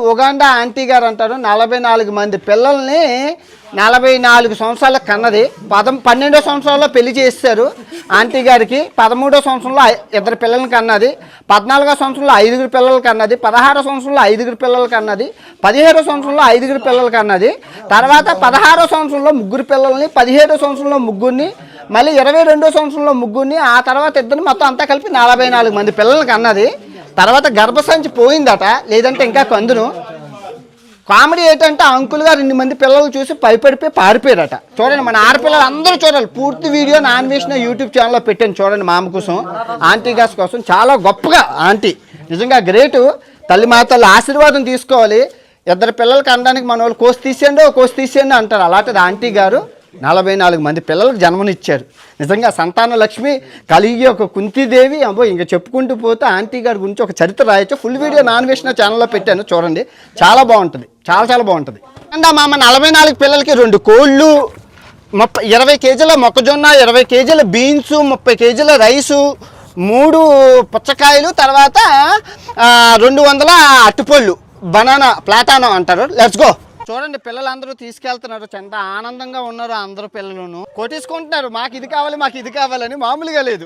Uganda aunty గారు అంటారు 44 మంది పిల్లల్ని 44 సంవత్సరాల కన్నది. 12వ సంవత్సరంలో పెళ్లి చేస్తారు ఆంటీ గారికి. 13వ సంవత్సరంలో 2 పిల్లల్ని కన్నది. 14వ సంవత్సరంలో 5 పిల్లలు కన్నది. 16వ సంవత్సరంలో 5 పిల్లలు కన్నది. 17వ సంవత్సరంలో 5 పిల్లలు కన్నది. తర్వాత 16వ సంవత్సరంలో 3 పిల్లల్ని, 17వ సంవత్సరంలో 3, మళ్ళీ 22వ సంవత్సరంలో 3, ఆ తర్వాత 2 మొత్తం అంతా కలిపి 44 మంది పిల్లల్ని కన్నది. తర్వాత గర్భసంచి పోయిందట, లేదంటే ఇంకా కందును. కామెడీ ఏంటంటే ఆ అంకుల్ గారు 2 మంది పిల్లలు చూసి భయపడిపోయి పారిపోయారట. చూడండి, మన ఆడపిల్లలు అందరూ చూడాలి. పూర్తి వీడియో నాన్ వేసిన యూట్యూబ్ ఛానల్లో పెట్టాను చూడండి. మామ కోసం, ఆంటీ గాస్ కోసం చాలా గొప్పగా ఆంటీ నిజంగా గ్రేటు. తల్లి మాతల ఆశీర్వాదం తీసుకోవాలి. 2 పిల్లలకి అనడానికి మన వాళ్ళు కోసి తీసేయండి అంటారు. అలాంటిది ఆంటీ గారు 44 మంది పిల్లలకు జన్మనిచ్చారు. నిజంగా సంతాన లక్ష్మి, కలిగి ఒక కుంతీదేవి. అబ్బో ఇంకా చెప్పుకుంటూ పోతే ఆంటీ గారి గురించి ఒక చరిత్ర రాయొచ్చు. ఫుల్ వీడియో నాన్ వేసిన ఛానల్లో పెట్టాను చూడండి. చాలా బాగుంటుంది, చాలా బాగుంటుంది. అండ్ మామ 44 పిల్లలకి 2 కోళ్ళు, 20 కేజీల మొక్కజొన్న, 20 కేజీల బీన్స్, 30 కేజీల రైసు, 3 పుచ్చకాయలు, తర్వాత 200 అట్టుపళ్ళు, బనానా ప్లాటానో అంటారు. Let's go. చూడండి, పిల్లలందరూ తీసుకెళ్తున్నారు. చాలా ఆనందంగా ఉన్నారు అందరూ పిల్లలను. కొట్టేసుకుంటున్నారు, మాకు ఇది కావాలి మాకు ఇది కావాలని. మామూలుగా లేదు.